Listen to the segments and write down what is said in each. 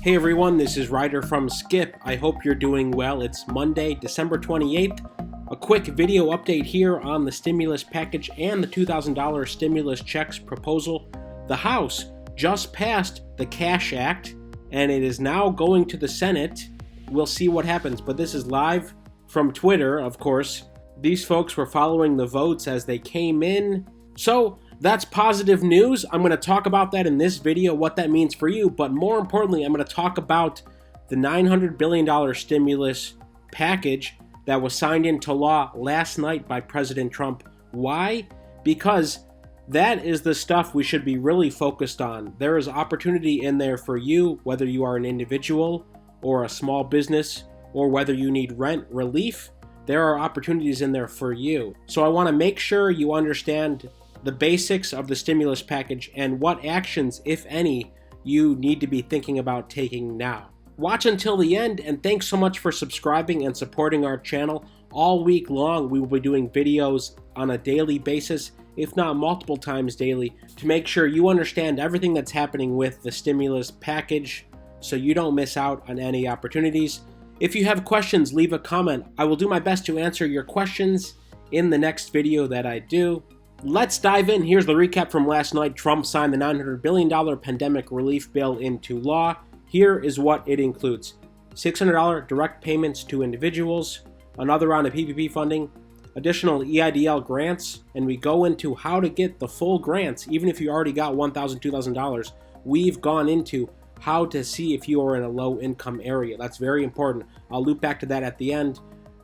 Hey everyone, this is Ryder from Skip. I hope you're doing well. It's Monday, December 28th. A quick video update here on the stimulus package and the $2,000 stimulus checks proposal. The House just passed the Cash Act, and it is now going to the Senate. We'll see what happens, but this is live from Twitter, of course. These folks were following the votes as they came in. So that's positive news. I'm going to talk about that in this video, what that means for you. But more importantly, I'm going to talk about the $900 billion stimulus package that was signed into law last night by President Trump. Why? Because that is the stuff we should be really focused on. There is opportunity in there for you, whether you are an individual or a small business, or whether you need rent relief. There are opportunities in there for you. So I want to make sure you understand the basics of the stimulus package and what actions, if any, you need to be thinking about taking now. Watch until the end, and thanks so much for subscribing and supporting our channel. All week long, we will be doing videos on a daily basis, if not multiple times daily, to make sure you understand everything that's happening with the stimulus package so you don't miss out on any opportunities. If you have questions, leave a comment. I will do my best to answer your questions in the next video that I do. Let's dive in. Here's the recap from last night. Trump signed the $900 billion pandemic relief bill into law. Here is what it includes. $600 direct payments to individuals, another round of PPP funding, additional EIDL grants, and we go into how to get the full grants, even if you already got $1,000, $2,000. We've gone into how to see if you are in a low-income area. That's very important. I'll loop back to that at the end.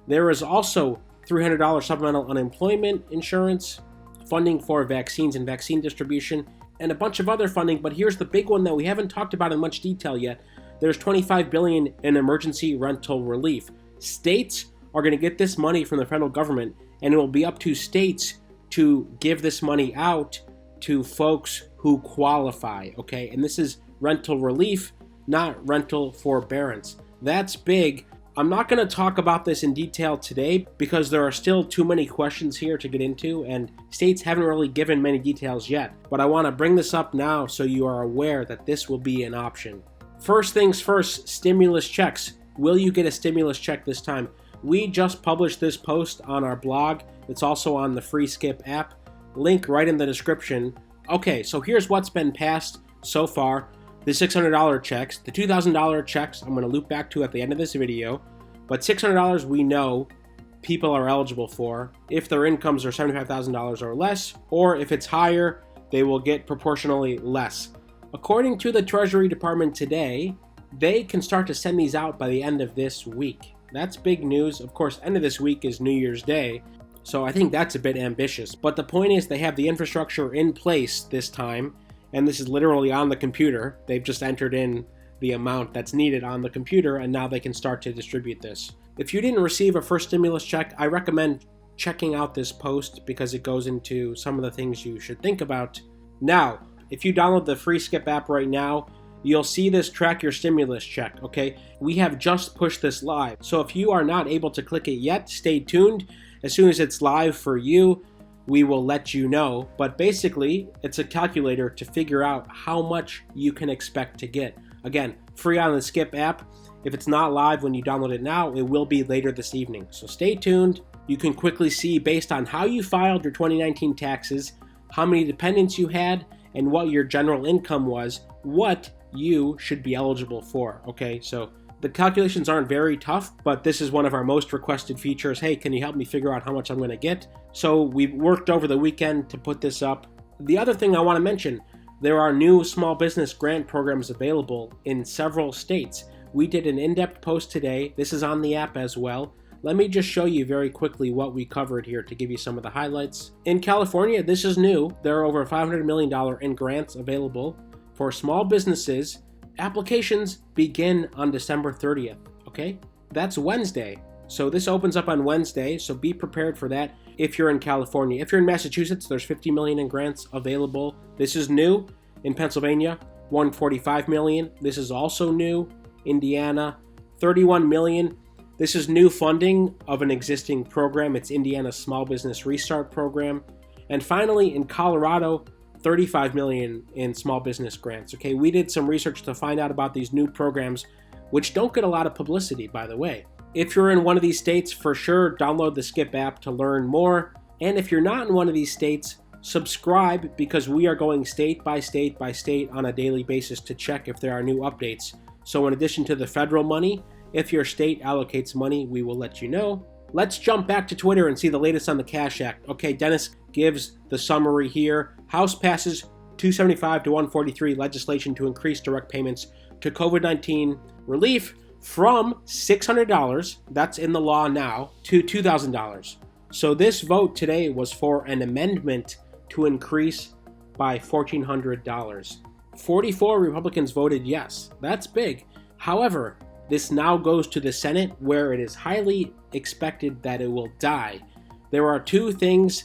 There is also $300 supplemental unemployment insurance, funding for vaccines and vaccine distribution, and a bunch of other funding, but here's the big one that we haven't talked about in much detail yet. There's $25 billion in emergency rental relief. States are going to get this money from the federal government, and it will be up to states to give this money out to folks who qualify, okay? And this is rental relief, not rental forbearance. That's big. I'm not going to talk about this in detail today because there are still too many questions here to get into, and states haven't really given many details yet. But I want to bring this up now so you are aware that this will be an option. First things first, stimulus checks. Will you get a stimulus check this time? We just published this post on our blog. It's also on the free Skip app. Link right in the description. Okay, so here's what's been passed so far. The $600 checks, the $2,000 checks, I'm going to loop back to at the end of this video, but $600 we know people are eligible for if their incomes are $75,000 or less, or if it's higher, they will get proportionally less. According to the Treasury Department today, they can start to send these out by the end of this week. That's big news. Of course, end of this week is New Year's Day, so I think that's a bit ambitious. But the point is they have the infrastructure in place this time, and this is literally on the computer. They've just entered in the amount that's needed on the computer, and now they can start to distribute this. If you didn't receive a first stimulus check, I recommend checking out this post because it goes into some of the things you should think about. Now, if you download the free Skip app right now, you'll see this track your stimulus check, okay? We have just pushed this live. So if you are not able to click it yet, stay tuned. As soon as it's live for you, we will let you know. But basically, it's a calculator to figure out how much you can expect to get. Again, free on the Skip app. If it's not live when you download it now, it will be later this evening. So stay tuned. You can quickly see based on how you filed your 2019 taxes, how many dependents you had, and what your general income was, what you should be eligible for, okay? So the calculations aren't very tough, but this is one of our most requested features. Hey, can you help me figure out how much I'm going to get? So we worked over the weekend to put this up. The other thing I want to mention, there are new small business grant programs available in several states. We did an in-depth post today. This is on the app as well. Let me just show you very quickly what we covered here to give you some of the highlights. In California, this is new. There are over $500 million in grants available for small businesses. Applications begin on December 30th, okay? That's Wednesday. So this opens up on Wednesday, so be prepared for that if you're in California. If you're in Massachusetts, there's $50 million in grants available. This is new. In Pennsylvania, $145 million. This is also new. Indiana, $31 million. This is new funding of an existing program. It's Indiana's Small Business Restart Program. And finally, in Colorado, $35 million in small business grants. Okay, we did some research to find out about these new programs, which don't get a lot of publicity, by the way. If you're in one of these states, for sure, download the Skip app to learn more. And if you're not in one of these states, subscribe, because we are going state by state by state on a daily basis to check if there are new updates. So in addition to the federal money, if your state allocates money, we will let you know. Let's jump back to Twitter and see the latest on the Cash Act. Okay, Dennis gives the summary here. House passes 275 to 143 legislation to increase direct payments to COVID-19 relief from $600, that's in the law now, to $2,000. So this vote today was for an amendment to increase by $1,400. 44 Republicans voted yes. That's big. However, this now goes to the Senate, where it is highly expected that it will die. There are two things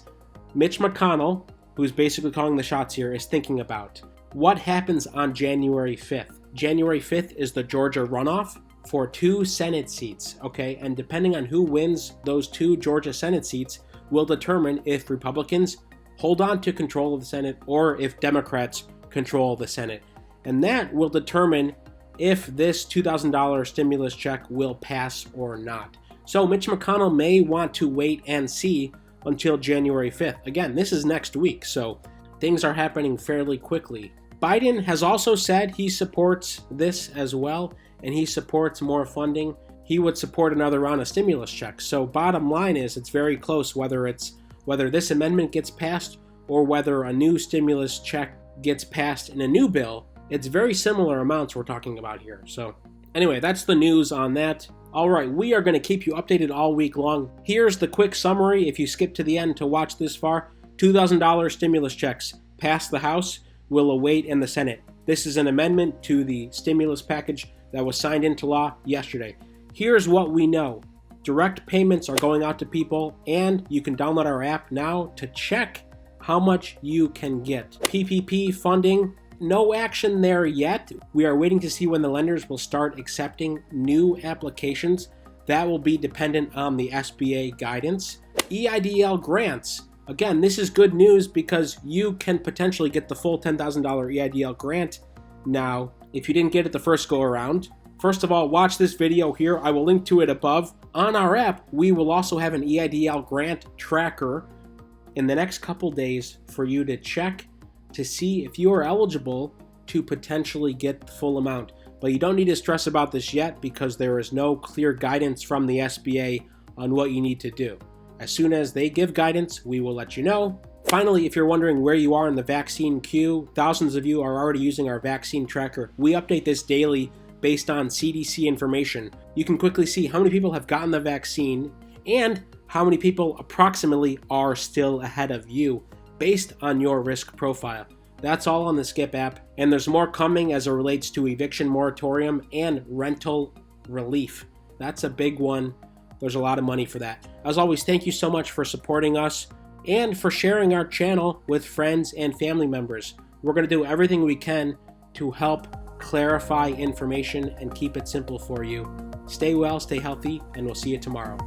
Mitch McConnell, who's basically calling the shots here, is thinking about. What happens on January 5th? January 5th is the Georgia runoff for 2 Senate seats, okay? And depending on who wins those 2 Georgia Senate seats will determine if Republicans hold on to control of the Senate or if Democrats control the Senate. And that will determine if this $2,000 stimulus check will pass or not. So Mitch McConnell may want to wait and see until January 5th. Again, this is next week, so things are happening fairly quickly. Biden has also said he supports this as well, and he supports more funding. He would support another round of stimulus checks. So bottom line is, it's very close whether this amendment gets passed or whether a new stimulus check gets passed in a new bill. It's very similar amounts we're talking about here. So anyway, that's the news on that. All right, we are going to keep you updated all week long. Here's the quick summary if you skip to the end to watch this far. $2,000 stimulus checks passed the House, will await in the Senate. This is an amendment to the stimulus package that was signed into law yesterday. Here's what we know. Direct payments are going out to people, and you can download our app now to check how much you can get. PPP funding, no action there yet. We are waiting to see when the lenders will start accepting new applications. That will be dependent on the SBA guidance. EIDL grants. Again, this is good news because you can potentially get the full $10,000 EIDL grant now if you didn't get it the first go around. First of all, watch this video here. I will link to it above. On our app, we will also have an EIDL grant tracker in the next couple days for you to check to see if you are eligible to potentially get the full amount. But you don't need to stress about this yet because there is no clear guidance from the SBA on what you need to do. As soon as they give guidance, we will let you know. Finally, if you're wondering where you are in the vaccine queue, thousands of you are already using our vaccine tracker. We update this daily based on CDC information. You can quickly see how many people have gotten the vaccine and how many people approximately are still ahead of you based on your risk profile. That's all on the Skip app, and there's more coming as it relates to eviction moratorium and rental relief. That's a big one. There's a lot of money for that. As always, thank you so much for supporting us and for sharing our channel with friends and family members. We're going to do everything we can to help clarify information and keep it simple for you. Stay well, stay healthy, and we'll see you tomorrow.